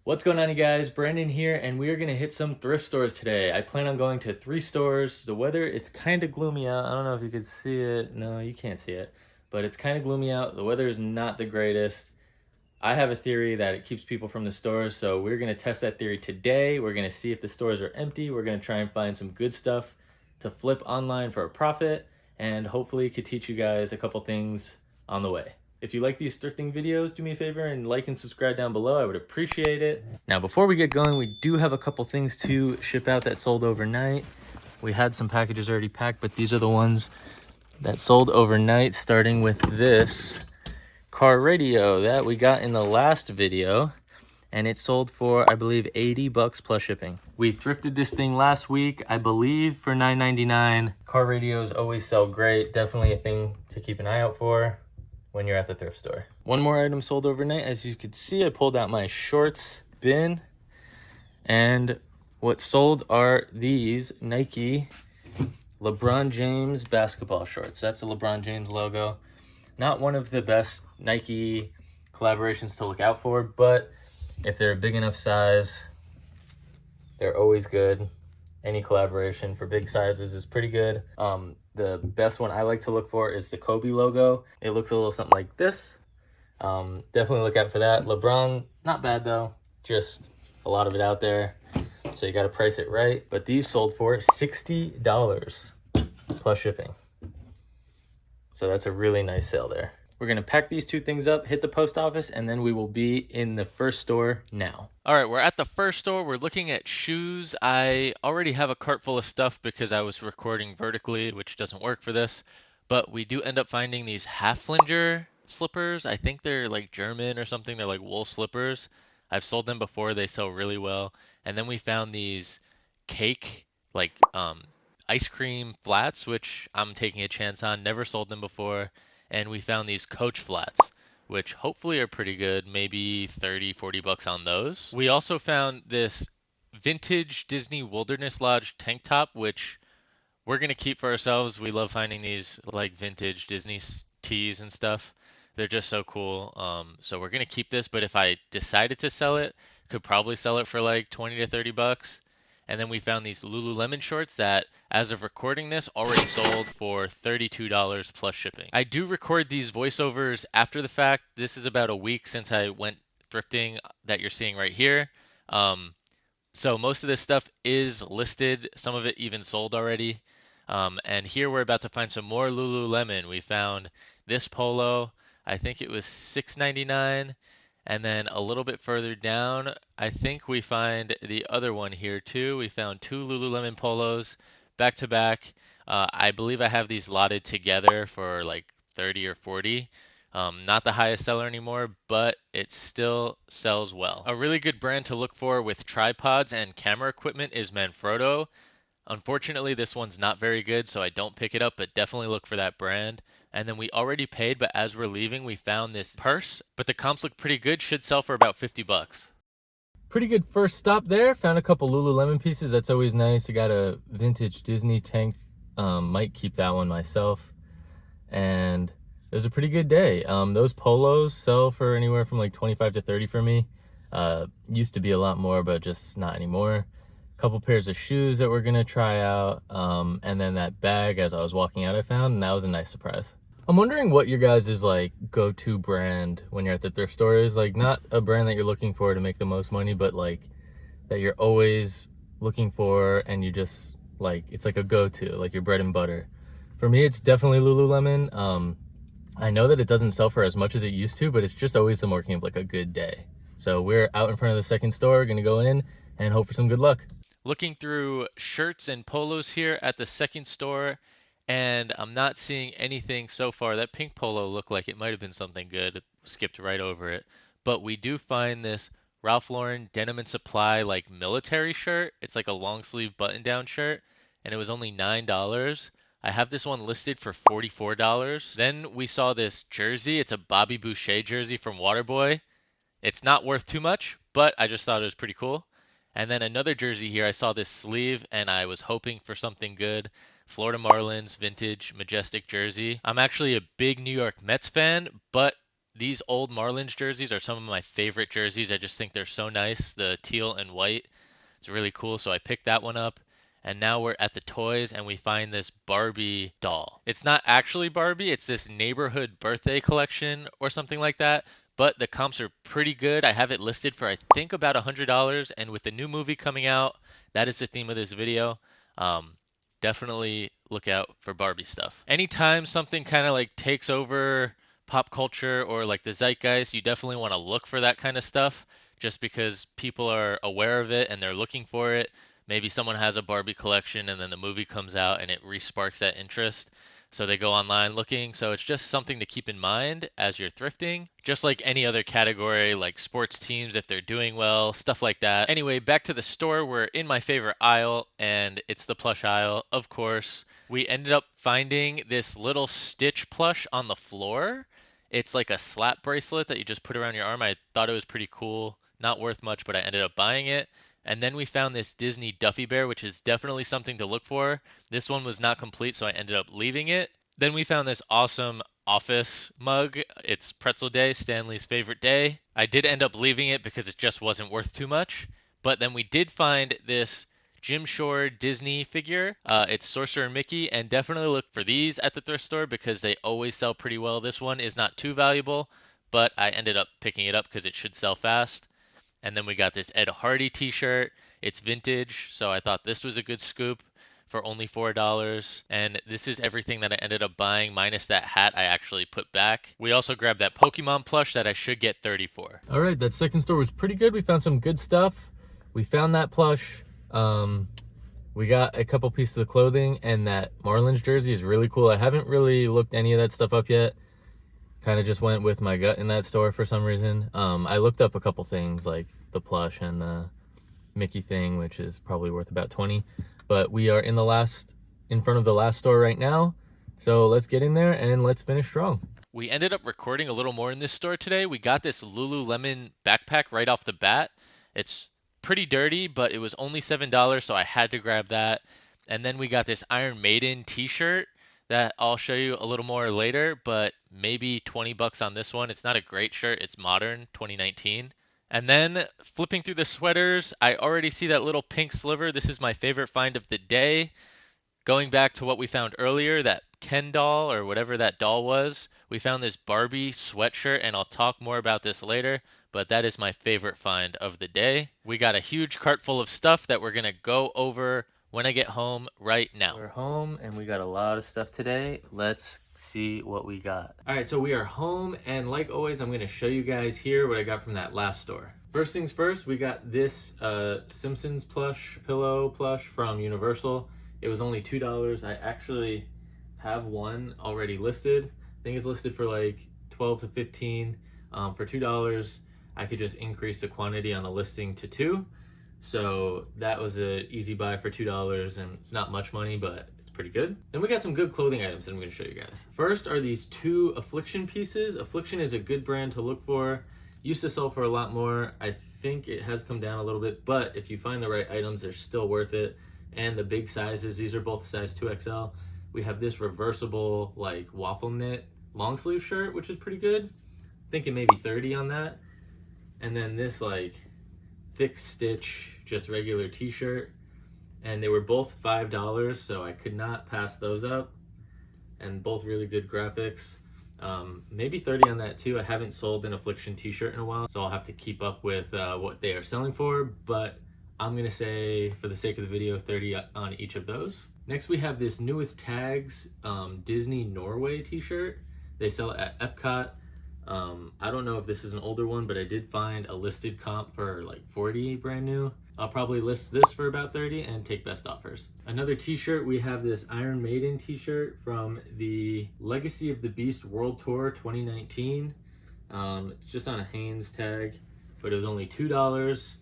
What's going on, you guys? Brandon here, and we are going to hit some thrift stores today. I plan on going to 3 stores. The weather, it's kind of gloomy out. I don't know if you can see it. No, you can't see it. But it's kind of gloomy out. The weather is not the greatest. I have a theory that it keeps people from the stores, so we're going to test that theory today. We're going to see if the stores are empty. We're going to try and find some good stuff to flip online for a profit, and hopefully could teach you guys a couple things on the way. If you like these thrifting videos, do me a favor and like and subscribe down below. I would appreciate it. Now, before we get going, we do have a couple things to ship out that sold overnight. We had some packages already packed, but these are the ones that sold overnight, starting with this car radio that we got in the last video, and it sold for, I believe, 80 bucks plus shipping. We thrifted this thing last week, I believe, for $9.99. Car radios always sell great. Definitely a thing to keep an eye out for when you're at the thrift store. One more item sold overnight. As you could see, I pulled out my shorts bin, and what sold are these Nike LeBron James basketball shorts. That's a LeBron James logo. Not one of the best Nike collaborations to look out for, but if they're a big enough size, they're always good. Any collaboration for big sizes is pretty good. The best one I like to look for is the Kobe logo. It looks a little something like this. Definitely look out for that. LeBron, not bad though. Just a lot of it out there. So you got to price it right. But these sold for $60 plus shipping. So that's a really nice sale there. We're going to pack these two things up, hit the post office, and then we will be in the first store now. All right, we're at the first store. We're looking at shoes. I already have a cart full of stuff because I was recording vertically, which doesn't work for this. But we do end up finding these Haflinger slippers. I think they're like German or something. They're like wool slippers. I've sold them before. They sell really well. And then we found these cake, like ice cream flats, which I'm taking a chance on. Never sold them before. And we found these Coach flats, which hopefully are pretty good, maybe 30, 40 bucks on those. We also found this vintage Disney Wilderness Lodge tank top, which we're going to keep for ourselves. We love finding these like vintage Disney tees and stuff. They're just so cool. So we're going to keep this, but if I decided to sell it, could probably sell it for like 20 to 30 bucks. And then we found these Lululemon shorts that, as of recording this, already sold for $32 plus shipping. I do record these voiceovers after the fact. This is about a week since I went thrifting that you're seeing right here. So most of this stuff is listed. Some of it even sold already. And here we're about to find some more Lululemon. We found this polo. I think it was $6.99. And then a little bit further down, I think we find the other one here too. We found two Lululemon polos back to back. I believe I have these lotted together for like 30 or 40. Not the highest seller anymore, but it still sells well. A really good brand to look for with tripods and camera equipment is Manfrotto. Unfortunately, this one's not very good, so I don't pick it up, but definitely look for that brand. And then we already paid, but as we're leaving, we found this purse, but the comps look pretty good, should sell for about 50 bucks. Pretty good first stop there. Found a couple Lululemon pieces. That's always nice. I got a vintage Disney tank. Might keep that one myself. And it was a pretty good day. Those polos sell for anywhere from like 25 to 30 for me. Used to be a lot more, but just not anymore. Couple pairs of shoes that we're gonna try out, and then that bag as I was walking out I found, and that was a nice surprise. I'm wondering what your guys' like go-to brand when you're at the thrift store is. Like, not a brand that you're looking for to make the most money, but like that you're always looking for and you just like, it's like a go-to, like your bread and butter. For me, it's definitely Lululemon. I know that it doesn't sell for as much as it used to, but it's just always the marking of like a good day. So we're out in front of the second store, gonna go in and hope for some good luck. Looking through shirts and polos here at the second store, and I'm not seeing anything so far. That pink polo looked like it might have been something good. Skipped right over it. But we do find this Ralph Lauren Denim and Supply like military shirt. It's like a long sleeve button down shirt, and it was only $9. I have this one listed for $44. Then we saw this jersey. It's a Bobby Boucher jersey from Waterboy. It's not worth too much, but I just thought it was pretty cool. And then another jersey here, I saw this sleeve and I was hoping for something good. Florida Marlins vintage majestic jersey. I'm actually a big New York Mets fan, but These old Marlins jerseys are some of my favorite jerseys. I just think they're so nice. The teal and white. It's really cool. So I picked that one up. And now we're at the toys and we find this Barbie doll. It's not actually Barbie, it's this neighborhood birthday collection or something like that. But the comps are pretty good. I have it listed for I think about $100. And with the new movie coming out, that is the theme of this video. Um, Definitely look out for Barbie stuff. Anytime something kind of like takes over pop culture or like the zeitgeist, you definitely want to look for that kind of stuff just because people are aware of it and they're looking for it. Maybe someone has a Barbie collection and then the movie comes out and it resparks that interest. So they go online looking. So it's just something to keep in mind as you're thrifting, just like any other category, like sports teams, if they're doing well, stuff like that. Anyway, back to the store. We're in my favorite aisle, and it's the plush aisle, of course. We ended up finding this little Stitch plush on the floor. It's like a slap bracelet that you just put around your arm. I thought it was pretty cool. Not worth much, but I ended up buying it. And then we found this Disney Duffy Bear, which is definitely something to look for. This one was not complete, so I ended up leaving it. Then we found this awesome office mug. It's Pretzel Day, Stanley's favorite day. I did end up leaving it because it just wasn't worth too much. But then we did find this Jim Shore Disney figure. It's Sorcerer Mickey, and definitely look for these at the thrift store because they always sell pretty well. This one is not too valuable, but I ended up picking it up because it should sell fast. And then we got this Ed Hardy t-shirt. It's vintage, so I thought this was a good scoop for only $4. And this is everything that I ended up buying, minus that hat I actually put back. We also grabbed that Pokemon plush that I should get 30 for. All right, that second store was pretty good. We found some good stuff. We found that plush. We got a couple pieces of clothing, and that Marlins jersey is really cool. I haven't really looked any of that stuff up yet. Kind of just went with my gut in that store for some reason. I looked up a couple things like the plush and the Mickey thing, which is probably worth about 20. But we are in front of the last store right now. So let's get in there and let's finish strong. We ended up recording a little more in this store today. We got this Lululemon backpack right off the bat. It's pretty dirty, but it was only $7, so I had to grab that. And then we got this Iron Maiden t-shirt that I'll show you a little more later, but maybe 20 bucks on this one. It's not a great shirt. It's modern, 2019. And then flipping through the sweaters, I already see that little pink sliver. This is my favorite find of the day. Going back to what we found earlier, that Ken doll or whatever that doll was, we found this Barbie sweatshirt, and I'll talk more about this later, but that is my favorite find of the day. We got a huge cart full of stuff that we're going to go over when I get home right now. We're home and we got a lot of stuff today. Let's see what we got. All right, so we are home, and like always, I'm going to show you guys here what I got from that last store. First things first, we got this Simpsons pillow plush from Universal. It was only $2. I actually have one already listed. I think it's listed for like 12 to 15. For $2, I could just increase the quantity on the listing to 2. So that was an easy buy for $2, and it's not much money, but it's pretty good. Then we got some good clothing items that I'm going to show you guys. First are these 2 Affliction pieces. Affliction is a good brand to look for. Used to sell for a lot more. I think it has come down a little bit, but if you find the right items, they're still worth it. And the big sizes, these are both size 2XL. We have this reversible like waffle knit long sleeve shirt, which is pretty good. Thinking maybe 30 on that. And then this like thick stitch, just regular t-shirt. And they were both $5, so I could not pass those up. And both really good graphics. Maybe 30 on that too. I haven't sold an Affliction t-shirt in a while, so I'll have to keep up with what they are selling for, but I'm gonna say, for the sake of the video, 30 on each of those. Next we have this New With Tags Disney Norway t-shirt. They sell it at Epcot. I don't know if this is an older one, but I did find a listed comp for like 40 brand new. I'll probably list this for about 30 and take best offers. Another t-shirt, we have this Iron Maiden t-shirt from the Legacy of the Beast World Tour 2019. It's just on a Hanes tag, but it was only $2.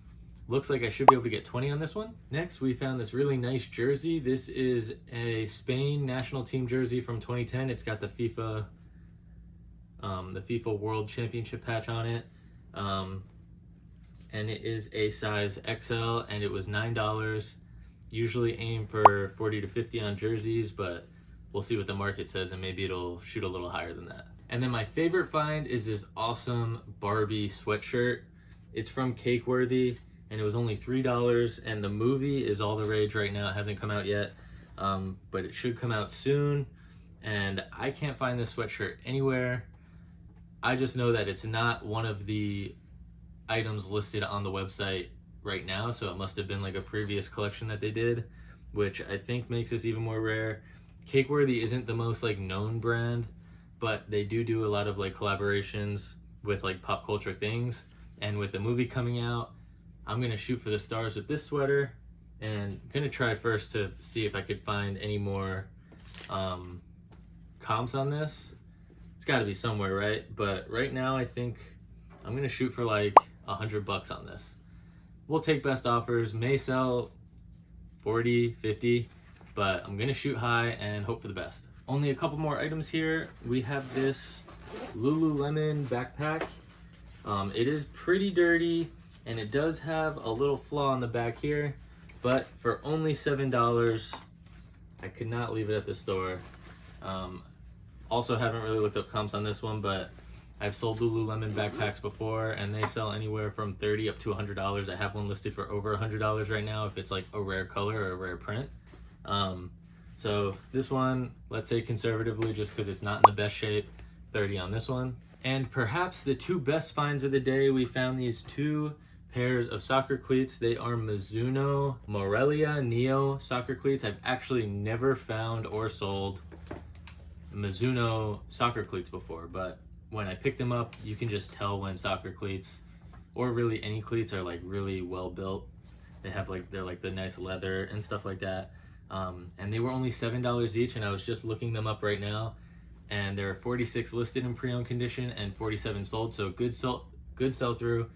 Looks like I should be able to get 20 on this one. Next, we found this really nice jersey. This is a Spain national team jersey from 2010. It's got the FIFA World Championship patch on it. And it is a size XL, and it was $9. Usually aim for 40 to 50 on jerseys, but we'll see what the market says, and maybe it'll shoot a little higher than that. And then my favorite find is this awesome Barbie sweatshirt. It's from Cakeworthy, and it was only $3, and the movie is all the rage right now. It hasn't come out yet, but it should come out soon, and I can't find this sweatshirt anywhere. I just know that it's not one of the items listed on the website right now, so it must have been like a previous collection that they did, which I think makes this even more rare. Cakeworthy isn't the most like known brand, but they do a lot of like collaborations with like pop culture things, and with the movie coming out, I'm gonna shoot for the stars with this sweater, and gonna try first to see if I could find any more comps on this. It's got to be somewhere, right? But right now I think I'm gonna shoot for like $100 on this. We'll take best offers, may sell 40, 50, but I'm gonna shoot high and hope for the best. Only a couple more items here. We have this Lululemon backpack. It is pretty dirty, and it does have a little flaw on the back here, but for only $7, I could not leave it at the store. Also haven't really looked up comps on this one, but I've sold Lululemon backpacks before, and they sell anywhere from $30 up to $100. I have one listed for over $100 right now if it's like a rare color or a rare print. So this one, let's say conservatively, just because it's not in the best shape, 30 on this one. And perhaps the two best finds of the day, we found these two pairs of soccer cleats. They are Mizuno Morelia Neo soccer cleats. I've actually never found or sold Mizuno soccer cleats before, but when I pick them up, you can just tell when soccer cleats, or really any cleats, are like really well built. They have like, they're like the nice leather and stuff like that. And they were only $7 each, and I was just looking them up right now, and there are 46 listed in pre-owned condition and 47 sold, so good sell-through,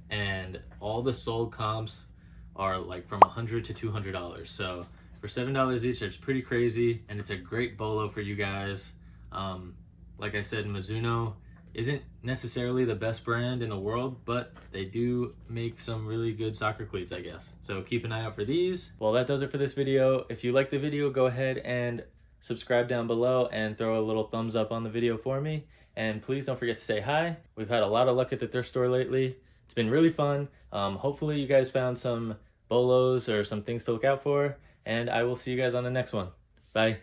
and all the sold comps are like from $100 to $200. So for $7 each, that's pretty crazy, and it's a great bolo for you guys. Like I said, Mizuno isn't necessarily the best brand in the world, but they do make some really good soccer cleats, I guess. So keep an eye out for these. Well, that does it for this video. If you like the video, go ahead and subscribe down below and throw a little thumbs up on the video for me. And please don't forget to say hi. We've had a lot of luck at the thrift store lately. It's been really fun. Hopefully you guys found some bolos or some things to look out for, and I will see you guys on the next one. Bye.